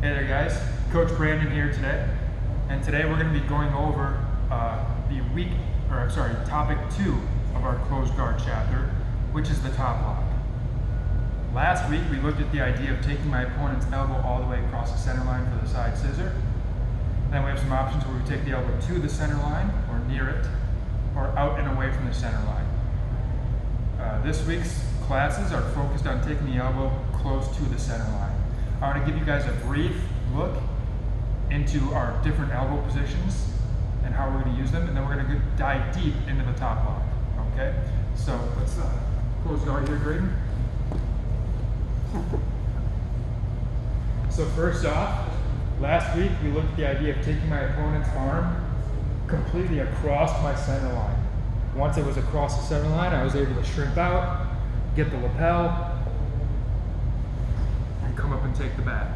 Hey there guys, Coach Brandon here today, and today we're going to be going over topic 2 of our closed guard chapter, which is the top lock. Last week we looked at the idea of taking my opponent's elbow all the way across the center line for the side scissor. Then we have some options where we take the elbow to the center line, or near it, or out and away from the center line. This week's classes are focused on taking the elbow close to the center line. I want to give you guys a brief look into our different elbow positions and how we're going to use them, and then we're going to dive deep into the top lock. Okay? So let's close guard here, Graydon. So first off, last week we looked at the idea of taking my opponent's arm completely across my center line. Once it was across the center line, I was able to shrimp out, get the lapel, and come up and take the back.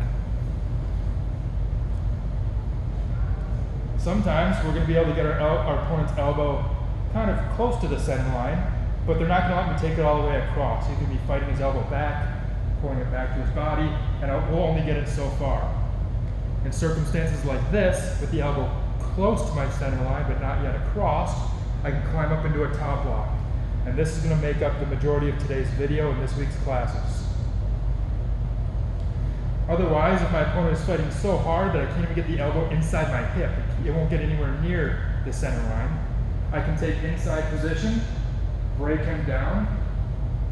Sometimes we're going to be able to get our opponent's elbow kind of close to the center line, but they're not going to let me take it all the way across. He's going to be fighting his elbow back, pulling it back to his body, and we'll only get it so far. In circumstances like this, with the elbow close to my center line but not yet across, I can climb up into a top lock. And this is going to make up the majority of today's video and this week's classes. Otherwise, if my opponent is fighting so hard that I can't even get the elbow inside my hip, it won't get anywhere near the center line, I can take inside position, break him down,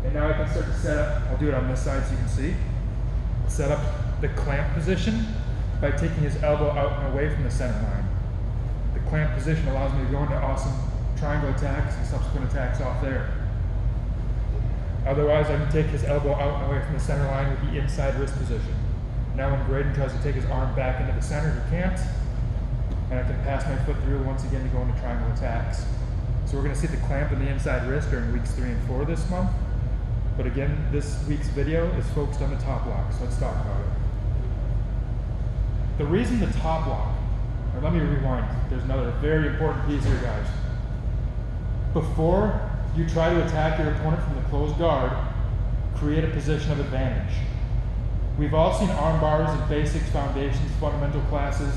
and now I can start to set up, I'll do it on this side so you can see, set up the clamp position by taking his elbow out and away from the center line. The clamp position allows me to go into awesome triangle attacks and subsequent attacks off there. Otherwise, I can take his elbow out and away from the center line with the inside wrist position. Now when Graydon tries to take his arm back into the center, he can't, and I can pass my foot through once again to go into triangle attacks. So we're going to see the clamp and the inside wrist during weeks 3 and 4 this month. But again, this week's video is focused on the top lock, so let's talk about it. The reason the top lock, or let me rewind, there's another very important piece here, guys. Before you try to attack your opponent from the closed guard, create a position of advantage. We've all seen arm bars in basics, foundations, fundamental classes,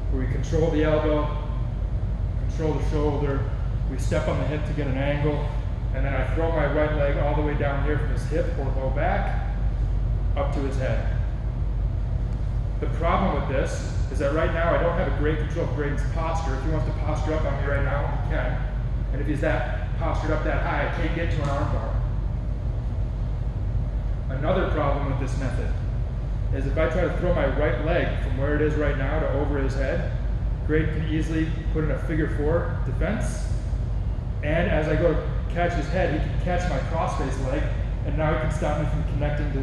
where we control the elbow, control the shoulder, we step on the hip to get an angle, and then I throw my right leg all the way down here from his hip or low back up to his head. The problem with this is that right now I don't have a great control of Graydon's posture. If he wants to posture up on me right now, he can. And if he's postured up that high, I can't get to an arm bar. Another problem with this method is if I try to throw my right leg from where it is right now to over his head, Graydon can easily put in a figure 4 defense. And as I go to catch his head, he can catch my cross-face leg, and now he can stop me from connecting to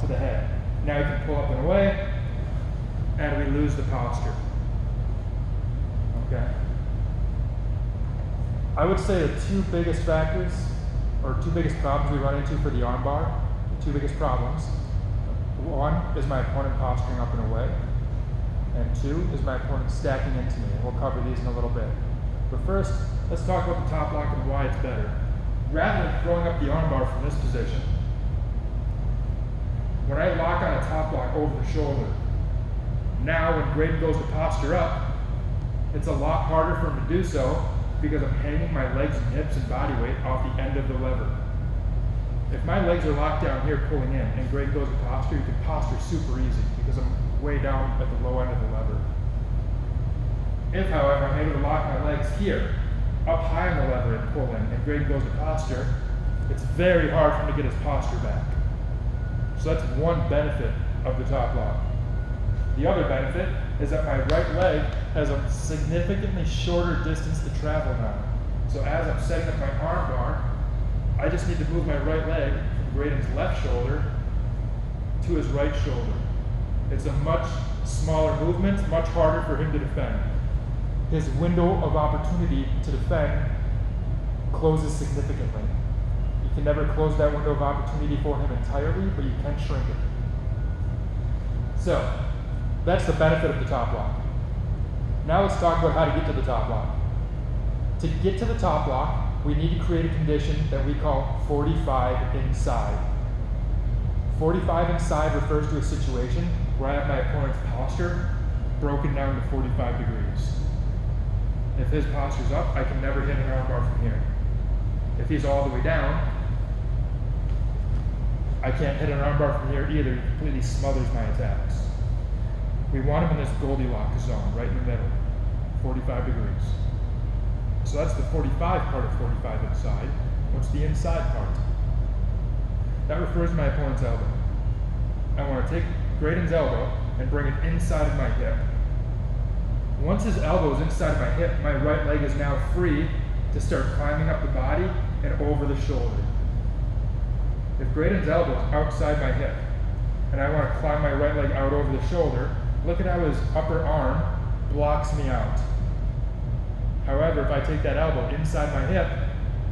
the head. Now he can pull up and away, and we lose the posture. Okay. I would say the two biggest factors, or two biggest problems we run into for the arm bar, the two biggest problems. One is my opponent posturing up and away, and 2 is my opponent stacking into me, and we'll cover these in a little bit. But first, let's talk about the top lock and why it's better. Rather than throwing up the arm bar from this position, when I lock on a top lock over the shoulder, now when Graydon goes to posture up, it's a lot harder for him to do so because I'm hanging my legs and hips and body weight off the end of the lever. If my legs are locked down here pulling in and Graydon goes to posture, you can posture super easy because I'm way down at the low end of the lever. If, however, I'm able to lock my legs here, up high on the lever and pull in, and Graydon goes to posture, it's very hard for him to get his posture back. So that's one benefit of the top lock. The other benefit is that my right leg has a significantly shorter distance to travel now. So as I'm setting up my arm bar, I just need to move my right leg from Graydon's left shoulder to his right shoulder. It's a much smaller movement, much harder for him to defend. His window of opportunity to defend closes significantly. You can never close that window of opportunity for him entirely, but you can shrink it. So, that's the benefit of the top lock. Now let's talk about how to get to the top lock. To get to the top lock, we need to create a condition that we call 45 inside. 45 inside refers to a situation where I have my opponent's posture broken down to 45 degrees. If his posture's up, I can never hit an armbar from here. If he's all the way down, I can't hit an armbar from here either. It completely smothers my attacks. We want him in this Goldilocks zone, right in the middle, 45 degrees. So that's the 45 part of 45 inside. What's the inside part? That refers to my opponent's elbow. I want to take Graydon's elbow and bring it inside of my hip. Once his elbow is inside of my hip, my right leg is now free to start climbing up the body and over the shoulder. If Graydon's elbow is outside my hip and I want to climb my right leg out over the shoulder, look at how his upper arm blocks me out. However, if I take that elbow inside my hip,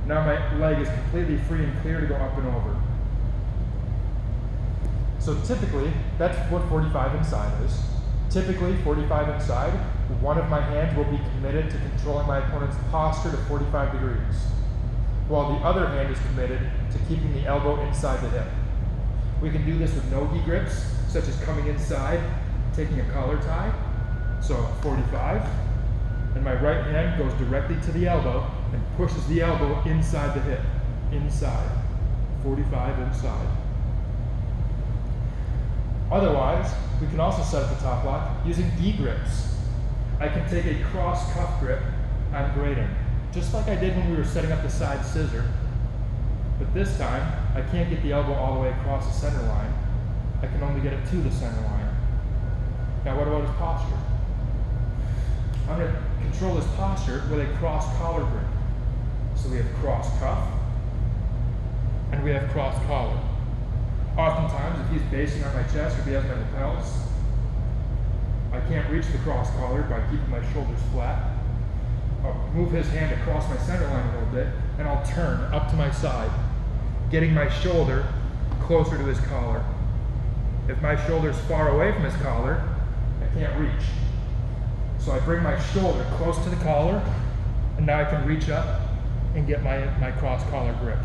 now my leg is completely free and clear to go up and over. So typically, that's what 45 inside is. Typically, 45 inside, one of my hands will be committed to controlling my opponent's posture to 45 degrees, while the other hand is committed to keeping the elbow inside the hip. We can do this with no-gi grips, such as coming inside, taking a collar tie. So 45, and my right hand goes directly to the elbow and pushes the elbow inside the hip, inside, 45 inside. Otherwise, we can also set up the top lock using gi grips. I can take a cross cuff grip on Graydon, just like I did when we were setting up the side scissor. But this time, I can't get the elbow all the way across the center line. I can only get it to the center line. Now what about his posture? I'm going to control his posture with a cross collar grip. So we have cross cuff, and we have cross collar. Oftentimes, if he's basing on my chest or if he has my lapels, I can't reach the cross collar by keeping my shoulders flat. I'll move his hand across my center line a little bit, and I'll turn up to my side, getting my shoulder closer to his collar. If my shoulder's far away from his collar, I can't reach. So I bring my shoulder close to the collar, and now I can reach up and get my cross collar grip.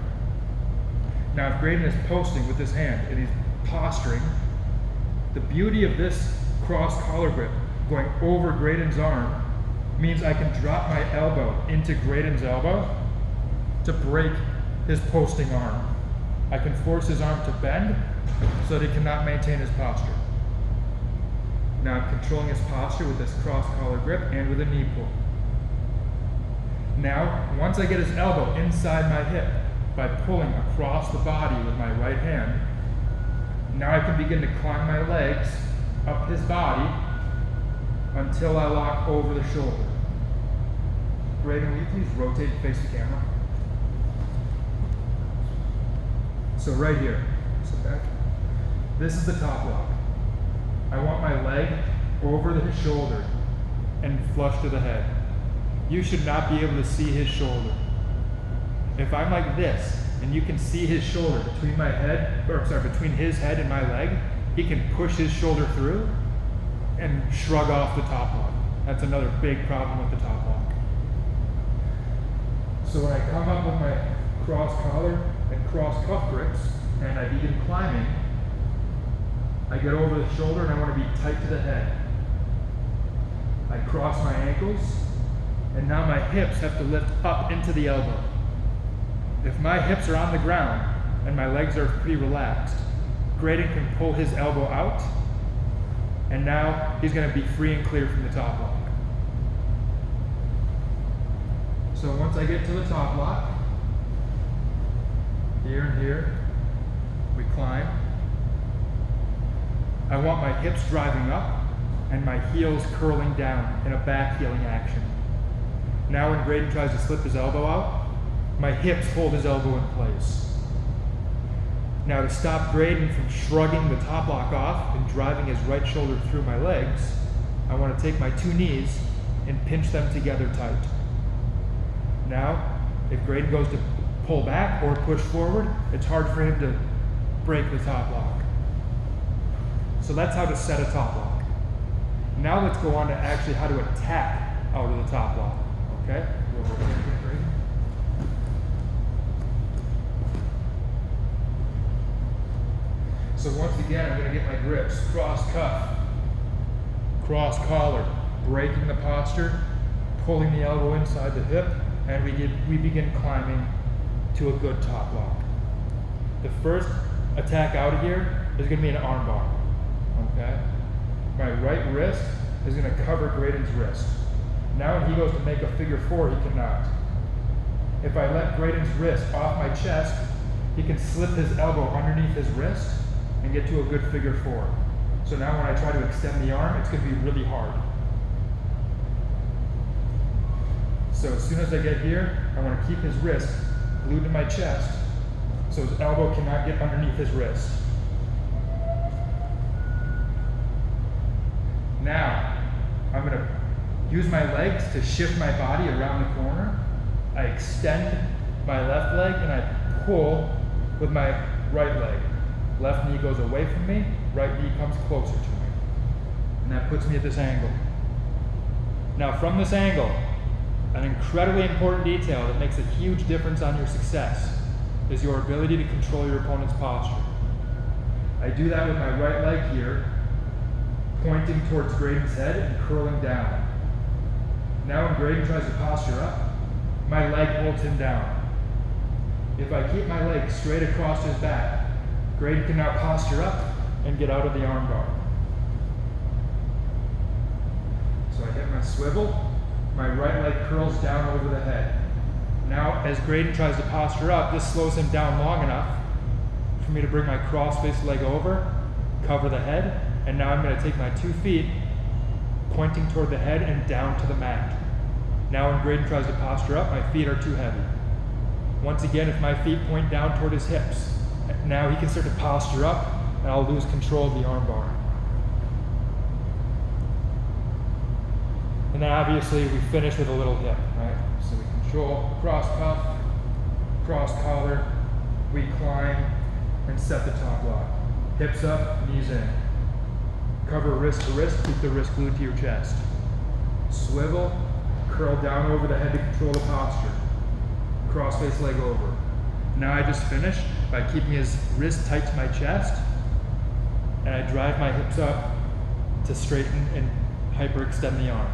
Now if Graydon is posting with his hand and he's posturing, the beauty of this cross collar grip going over Graydon's arm means I can drop my elbow into Graydon's elbow to break his posting arm. I can force his arm to bend so that he cannot maintain his posture. Now I'm controlling his posture with this cross collar grip and with a knee pull. Now, once I get his elbow inside my hip by pulling across the body with my right hand, now I can begin to climb my legs up his body until I lock over the shoulder. Graydon, will you please rotate and face the camera? So right here, so back. This is the top lock. I want my leg over his shoulder and flush to the head. You should not be able to see his shoulder. If I'm like this, and you can see his shoulder between between his head and my leg, he can push his shoulder through and shrug off the top lock. That's another big problem with the top lock. So when I come up with my cross collar and cross cuff grips, and I begin climbing, I get over the shoulder and I want to be tight to the head. I cross my ankles, and now my hips have to lift up into the elbow. If my hips are on the ground and my legs are pretty relaxed, Graydon can pull his elbow out, and now he's going to be free and clear from the top lock. So once I get to the top lock, here and here, we climb. I want my hips driving up and my heels curling down in a back heeling action. Now when Graydon tries to slip his elbow out, my hips hold his elbow in place. Now to stop Graydon from shrugging the top lock off and driving his right shoulder through my legs, I want to take my two knees and pinch them together tight. Now, if Graydon goes to pull back or push forward, it's hard for him to break the top lock. So that's how to set a top lock. Now let's go on to actually how to attack out of the top lock. Okay? So once again, I'm going to get my grips, cross cuff, cross collar, breaking the posture, pulling the elbow inside the hip, and we begin climbing to a good top lock. The first attack out of here is going to be an arm bar. Okay? My right wrist is going to cover Graydon's wrist. Now when he goes to make a figure four, he cannot. If I let Graydon's wrist off my chest, he can slip his elbow underneath his wrist and get to a good figure four. So now when I try to extend the arm, it's going to be really hard. So as soon as I get here, I want to keep his wrist glued to my chest so his elbow cannot get underneath his wrist. Now, I'm going to use my legs to shift my body around the corner. I extend my left leg and I pull with my right leg. Left knee goes away from me, right knee comes closer to me. And that puts me at this angle. Now from this angle, an incredibly important detail that makes a huge difference on your success is your ability to control your opponent's posture. I do that with my right leg here, pointing towards Graydon's head and curling down. Now when Graydon tries to posture up, my leg holds him down. If I keep my leg straight across his back, Graydon can now posture up and get out of the arm bar. So I get my swivel, my right leg curls down over the head. Now as Graydon tries to posture up, this slows him down long enough for me to bring my cross-faced leg over, cover the head, and now I'm going to take my 2 feet, pointing toward the head and down to the mat. Now when Graydon tries to posture up, my feet are too heavy. Once again, if my feet point down toward his hips, now he can start to posture up and I'll lose control of the arm bar. And then obviously we finish with a little hip, right? So we control cross cuff, cross collar, we climb and set the top lock. Hips up, knees in. Cover wrist to wrist, keep the wrist glued to your chest. Swivel, curl down over the head to control the posture. Cross-face leg over. Now I just finish by keeping his wrist tight to my chest, and I drive my hips up to straighten and hyperextend the arm.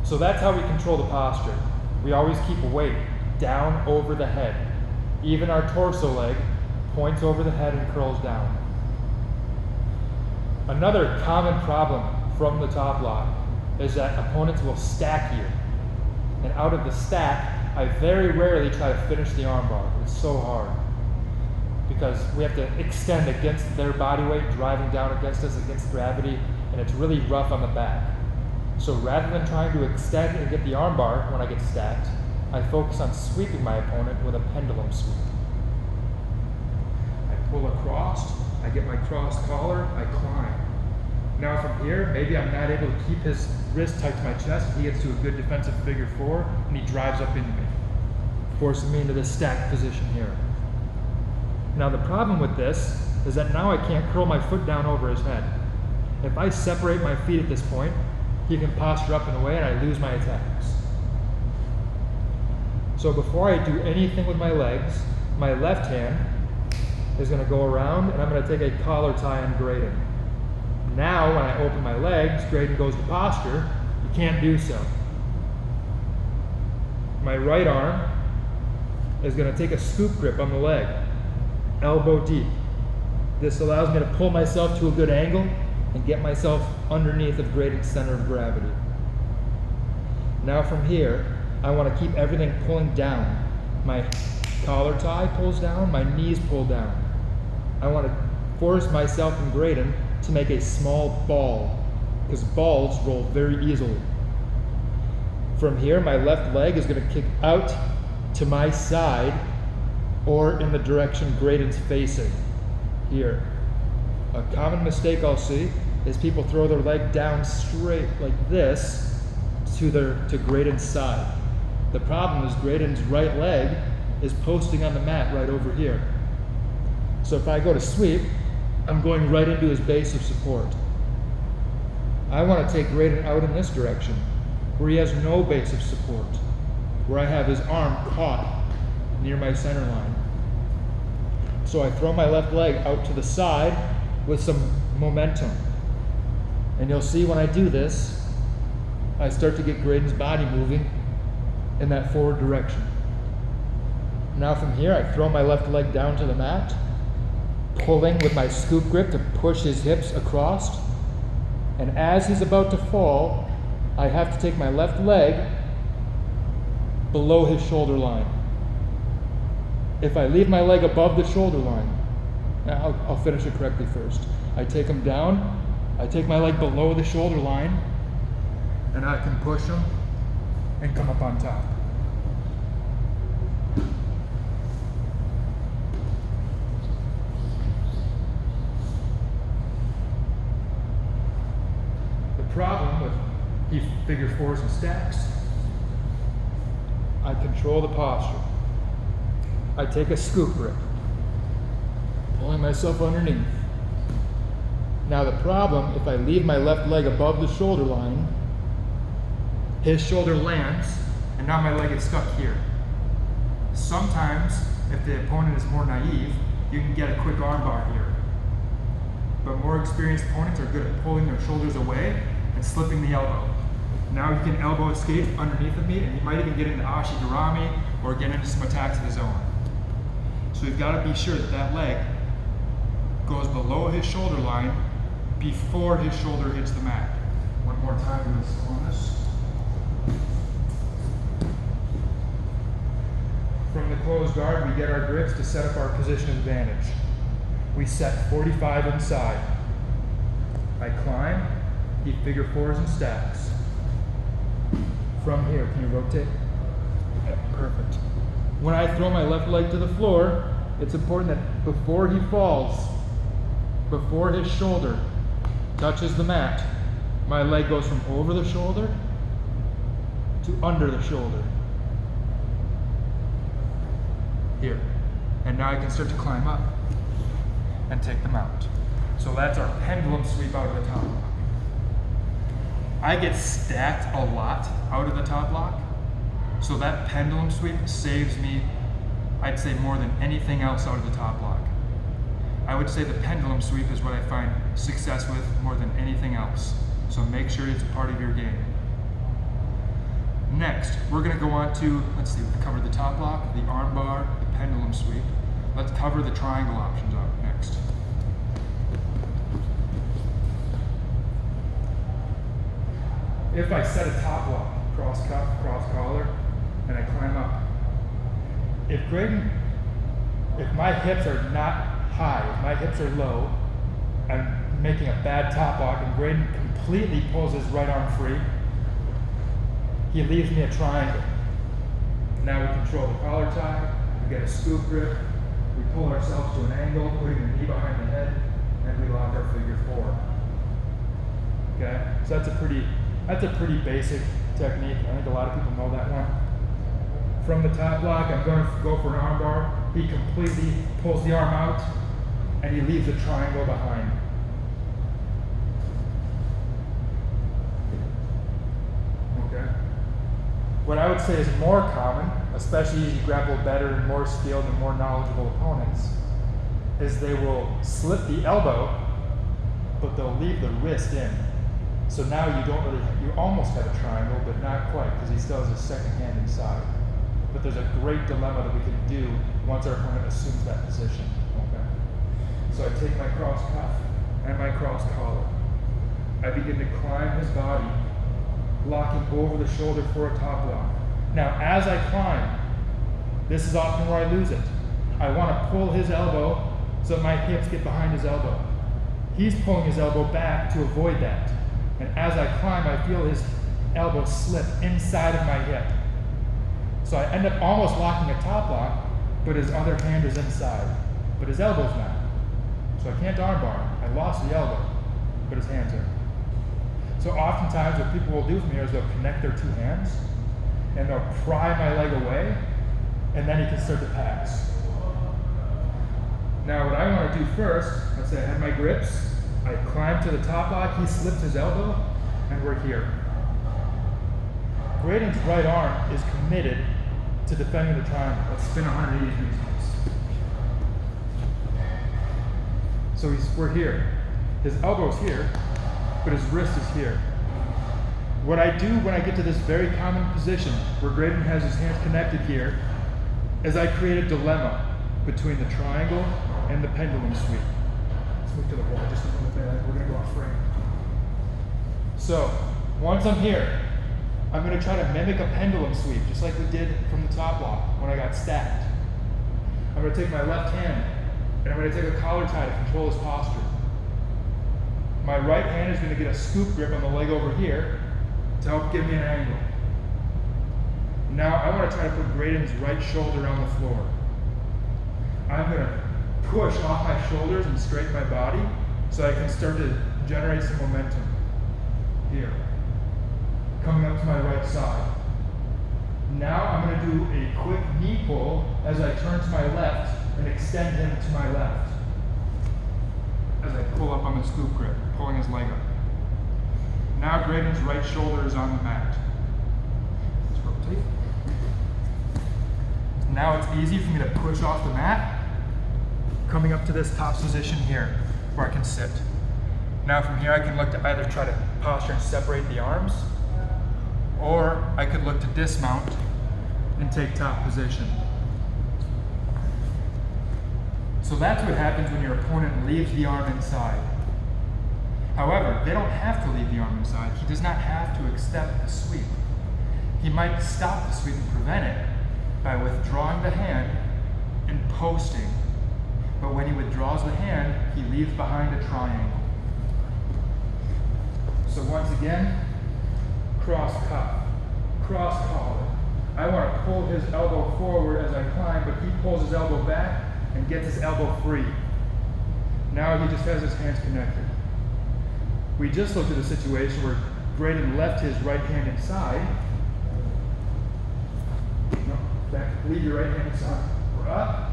So that's how we control the posture. We always keep weight down over the head. Even our torso leg points over the head and curls down. Another common problem from the top lock is that opponents will stack you. And out of the stack, I very rarely try to finish the arm bar. It's so hard. Because we have to extend against their body weight, driving down against us, against gravity, and it's really rough on the back. So rather than trying to extend and get the arm bar when I get stacked, I focus on sweeping my opponent with a pendulum sweep. I pull across, I get my cross collar, I climb. Now from here, maybe I'm not able to keep his wrist tight to my chest. He gets to a good defensive figure four, and he drives up into me, forcing me into this stacked position here. Now the problem with this is that now I can't curl my foot down over his head. If I separate my feet at this point, he can posture up and away and I lose my attacks. So before I do anything with my legs, my left hand is going to go around and I'm going to take a collar tie on Graydon. Now when I open my legs, Graydon goes to posture, you can't do so. My right arm is going to take a scoop grip on the leg, elbow deep. This allows me to pull myself to a good angle and get myself underneath of Graydon's center of gravity. Now from here, I want to keep everything pulling down. My collar tie pulls down, my knees pull down. I want to force myself and Graydon to make a small ball, because balls roll very easily. From here, my left leg is going to kick out to my side or in the direction Graydon's facing, here. A common mistake I'll see is people throw their leg down straight like this to Graydon's side. The problem is Graydon's right leg is posting on the mat right over here. So if I go to sweep, I'm going right into his base of support. I want to take Graydon out in this direction, where he has no base of support, where I have his arm caught near my center line. So I throw my left leg out to the side with some momentum. And you'll see when I do this, I start to get Graydon's body moving in that forward direction. Now from here, I throw my left leg down to the mat, pulling with my scoop grip to push his hips across. And as he's about to fall, I have to take my left leg below his shoulder line. If I leave my leg above the shoulder line, I'll finish it correctly first. I take him down, I take my leg below the shoulder line, and I can push him and come up on top. The problem with figure fours and stacks, I control the posture. I take a scoop grip, pulling myself underneath. Now the problem, if I leave my left leg above the shoulder line, his shoulder lands, and now my leg is stuck here. Sometimes, if the opponent is more naive, you can get a quick arm bar here. But more experienced opponents are good at pulling their shoulders away and slipping the elbow. Now he can elbow escape underneath of me, and he might even get into ashigarami or get into some attacks of his own. So you've got to be sure that that leg goes below his shoulder line before his shoulder hits the mat. One more time, we're going to slow on this. From the closed guard, we get our grips to set up our position advantage. We set 45 inside. I climb, he figure fours and stacks. From here, can you rotate? Yeah, perfect. When I throw my left leg to the floor, it's important that before he falls, before his shoulder touches the mat, my leg goes from over the shoulder to under the shoulder. Here. And now I can start to climb up and take them out. So that's our pendulum sweep out of the top lock. I get stacked a lot out of the top lock. So that pendulum sweep saves me, I'd say, more than anything else out of the top lock. I would say the pendulum sweep is what I find success with more than anything else. So make sure it's a part of your game. Next, we're going to go on to, let's see, we've covered the top lock, the arm bar, the pendulum sweep. Let's cover the triangle options out next. If I set a top lock, cross cuff, cross collar, and I climb up, if my hips are not high, if my hips are low, I'm making a bad top lock, and Graydon completely pulls his right arm free, he leaves me a triangle. Now we control the collar tie, we get a scoop grip, we pull ourselves to an angle, putting the knee behind the head, and we lock our figure four. Okay, so that's a pretty basic technique. I think a lot of people know that one. From the top lock, I'm going to go for an arm bar. He completely pulls the arm out, and he leaves a triangle behind. Okay. What I would say is more common, especially as you grapple better and more skilled and more knowledgeable opponents, is they will slip the elbow, but they'll leave the wrist in. So now you almost have a triangle, but not quite, because he still has his second hand inside. But there's a great dilemma that we can do once our opponent assumes that position. Okay. So I take my cross cuff and my cross collar. I begin to climb his body, locking over the shoulder for a top lock. Now, as I climb, this is often where I lose it. I want to pull his elbow so that my hips get behind his elbow. He's pulling his elbow back to avoid that. And as I climb, I feel his elbow slip inside of my hip. So I end up almost locking a top lock, but his other hand is inside. But his elbow's not. So I can't armbar him. I lost the elbow, but his hand's in. So oftentimes what people will do from here is they'll connect their two hands, and they'll pry my leg away, and then he can start to pass. Now what I want to do first, let's say I have my grips, I climb to the top lock, he slipped his elbow, and we're here. Graydon's right arm is committed to defending the triangle. Let's spin 180 degrees. So we're here. His elbow's here, but his wrist is here. What I do when I get to this very common position where Graydon has his hands connected here is I create a dilemma between the triangle and the pendulum sweep. Let's move to the wall just a little bit. We're going to go off frame. So once I'm here, I'm going to try to mimic a pendulum sweep, just like we did from the top block when I got stacked. I'm going to take my left hand and I'm going to take a collar tie to control his posture. My right hand is going to get a scoop grip on the leg over here to help give me an angle. Now I want to try to put Graydon's right shoulder on the floor. I'm going to push off my shoulders and straighten my body so I can start to generate some momentum. Here. Coming up to my right side. Now I'm going to do a quick knee pull as I turn to my left and extend him to my left. As I pull up on the scoop grip, pulling his leg up. Now Graydon's right shoulder is on the mat. Let's rotate. Now it's easy for me to push off the mat, coming up to this top position here where I can sit. Now from here I can look to either try to posture and separate the arms, or I could look to dismount and take top position. So that's what happens when your opponent leaves the arm inside. However, they don't have to leave the arm inside. He does not have to accept the sweep. He might stop the sweep and prevent it by withdrawing the hand and posting. But when he withdraws the hand, he leaves behind a triangle. So once again, cross cuff, cross collar. I want to pull his elbow forward as I climb, but he pulls his elbow back and gets his elbow free. Now he just has his hands connected. We just looked at a situation where Graydon left his right hand inside. No, back, leave your right hand inside. We're up.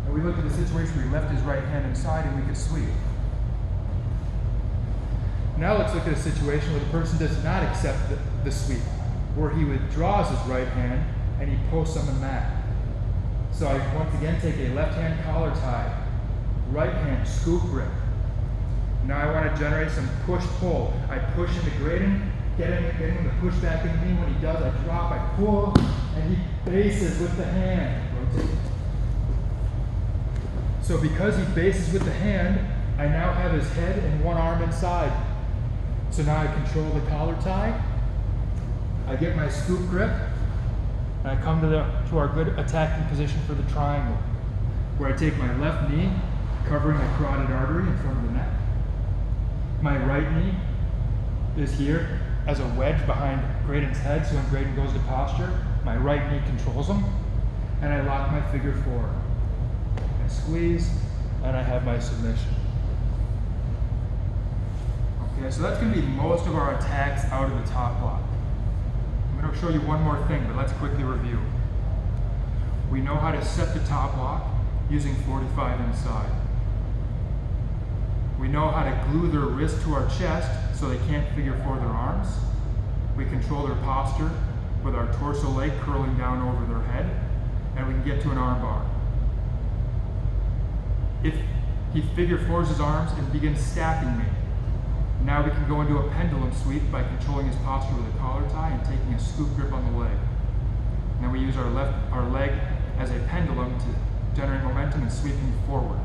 And we looked at the situation where he left his right hand inside and we could sweep. Now let's look at a situation where the person does not accept the sweep, where he withdraws his right hand and he posts on the mat. So I once again take a left hand collar tie, right hand scoop grip. Now I want to generate some push-pull. I push into Graydon, getting him to push back into me. When he does, I drop, I pull, and he bases with the hand. Rotate. So because he bases with the hand, I now have his head and one arm inside. So now I control the collar tie. I get my scoop grip, and I come to our good attacking position for the triangle, where I take my left knee, covering the carotid artery in front of the neck. My right knee is here as a wedge behind Graydon's head, so when Graydon goes to posture, my right knee controls him, and I lock my figure four. I squeeze, and I have my submission. Okay, so that's going to be most of our attacks out of the top block. I'm going to show you one more thing, but let's quickly review. We know how to set the top block using 45 inside. We know how to glue their wrist to our chest so they can't figure four their arms. We control their posture with our torso leg curling down over their head, and we can get to an arm bar. If he figure fours his arms and begins stacking me, now we can go into a pendulum sweep by controlling his posture with a collar tie and taking a scoop grip on the leg. And then we use our leg as a pendulum to generate momentum and sweep him forward.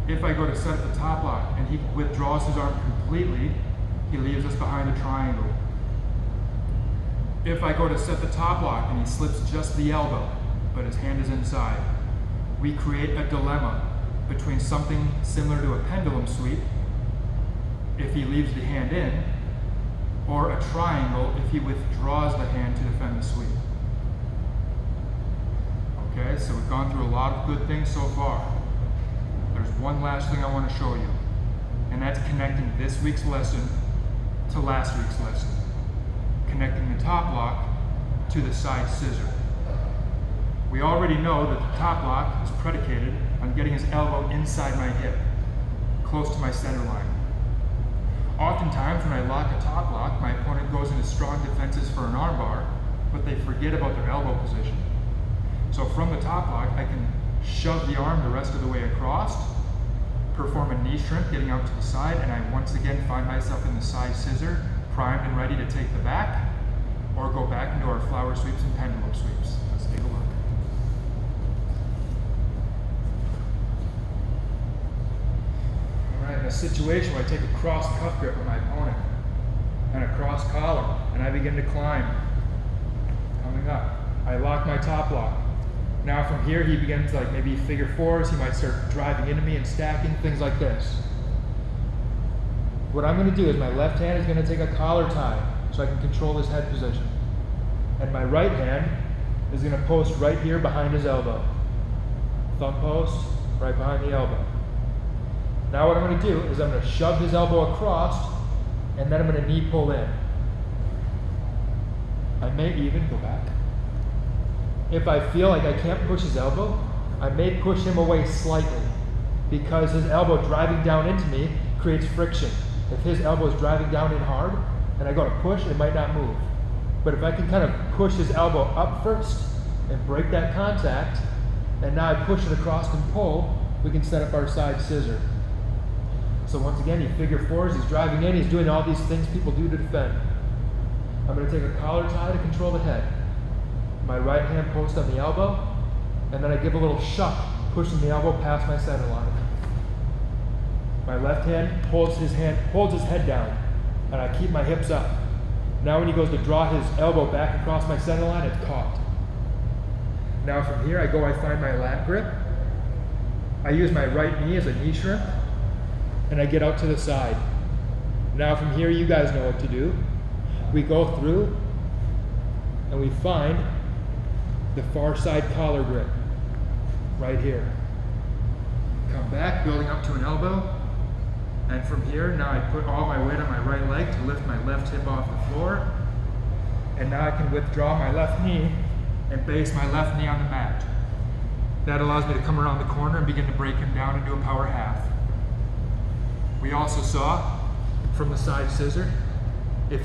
If I go to set up the top block and he withdraws his arm completely, he leaves us behind a triangle. If I go to set the top block and he slips just the elbow, but his hand is inside, we create a dilemma between something similar to a pendulum sweep, if he leaves the hand in, or a triangle if he withdraws the hand to defend the sweep. Okay, so we've gone through a lot of good things so far. There's one last thing I want to show you, and that's connecting this week's lesson to last week's lesson. Connecting the top block to the side scissor. We already know that the top block is predicated on getting his elbow inside my hip, close to my center line. Oftentimes when I lock a top block, my opponent goes into strong defenses for an armbar, but they forget about their elbow position. So from the top block, I can shove the arm the rest of the way across, perform a knee shrimp getting out to the side, and I once again find myself in the side scissor, primed and ready to take the back, or go back into our flower sweeps and pendulum sweeps. Let's take a look. All right, in a situation where I take a cross cuff grip with my opponent and a cross collar, and I begin to climb, coming up, I lock my top lock. Now from here, he begins like maybe figure fours. He might start driving into me and stacking, things like this. What I'm going to do is my left hand is going to take a collar tie so I can control his head position. And my right hand is going to post right here behind his elbow. Thumb post right behind the elbow. Now what I'm going to do is I'm going to shove his elbow across, and then I'm going to knee pull in. I may even go back. If I feel like I can't push his elbow, I may push him away slightly, because his elbow driving down into me creates friction. If his elbow is driving down in hard and I go to push, it might not move. But if I can kind of push his elbow up first and break that contact, and now I push it across and pull, we can set up our side scissor. So once again, he figure fours, he's driving in, he's doing all these things people do to defend. I'm going to take a collar tie to control the head. My right hand posts on the elbow, and then I give a little shuck, pushing the elbow past my center line. My left hand holds his head down, and I keep my hips up. Now when he goes to draw his elbow back across my center line, it's caught. Now from here, I find my lat grip. I use my right knee as a knee shrimp, and I get out to the side. Now from here, you guys know what to do. We go through, and we find the far side collar grip, right here. Come back, building up to an elbow, and from here, now I put all my weight on my right leg to lift my left hip off the floor, and now I can withdraw my left knee and base my left knee on the mat. That allows me to come around the corner and begin to break him down into a power half. We also saw from the side scissor, if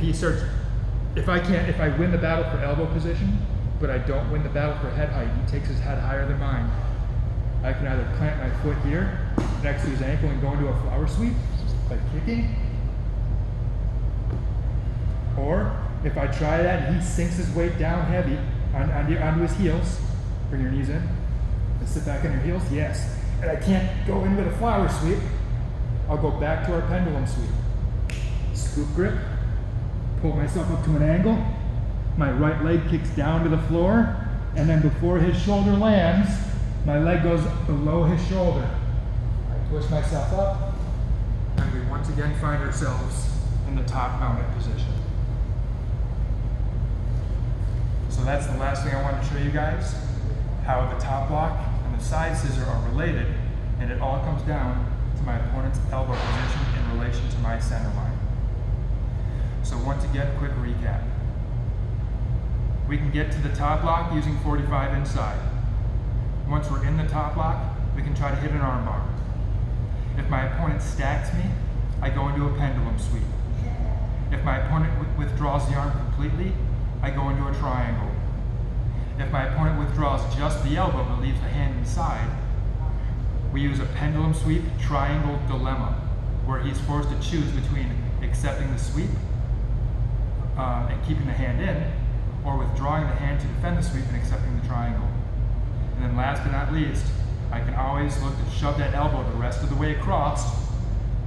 I win the battle for elbow position, but I don't win the battle for head height, he takes his head higher than mine. I can either plant my foot here next to his ankle and go into a flower sweep by kicking, or if I try that and he sinks his weight down heavy onto his heels, bring your knees in, and sit back on your heels, yes, and I can't go in with a flower sweep, I'll go back to our pendulum sweep. Scoop grip, pull myself up to an angle, my right leg kicks down to the floor, and then before his shoulder lands, my leg goes below his shoulder. I push myself up, and we once again find ourselves in the top mounted position. So that's the last thing I wanted to show you guys, how the top lock and the side scissor are related, and it all comes down to my opponent's elbow position in relation to my center line. So once again, quick recap. We can get to the top lock using 45 inside. Once we're in the top lock, we can try to hit an arm bar. If my opponent stacks me, I go into a pendulum sweep. If my opponent withdraws the arm completely, I go into a triangle. If my opponent withdraws just the elbow but leaves the hand inside, we use a pendulum sweep triangle dilemma, where he's forced to choose between accepting the sweep and keeping the hand in, or withdrawing the hand to defend the sweep and accepting the triangle. And then last but not least, I can always look to shove that elbow the rest of the way across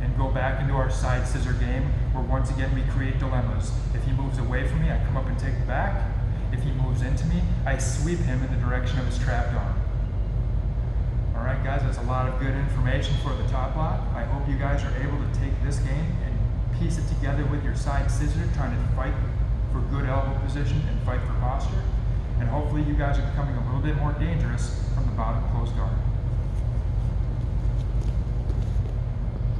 and go back into our side scissor game, where once again we create dilemmas. If he moves away from me, I come up and take the back. If he moves into me, I sweep him in the direction of his trapped arm. Alright guys, that's a lot of good information for the top lock. I hope you guys are able to take this game and piece it together with your side scissor, trying to fight for good elbow position and fight for posture. And hopefully you guys are becoming a little bit more dangerous from the bottom close guard.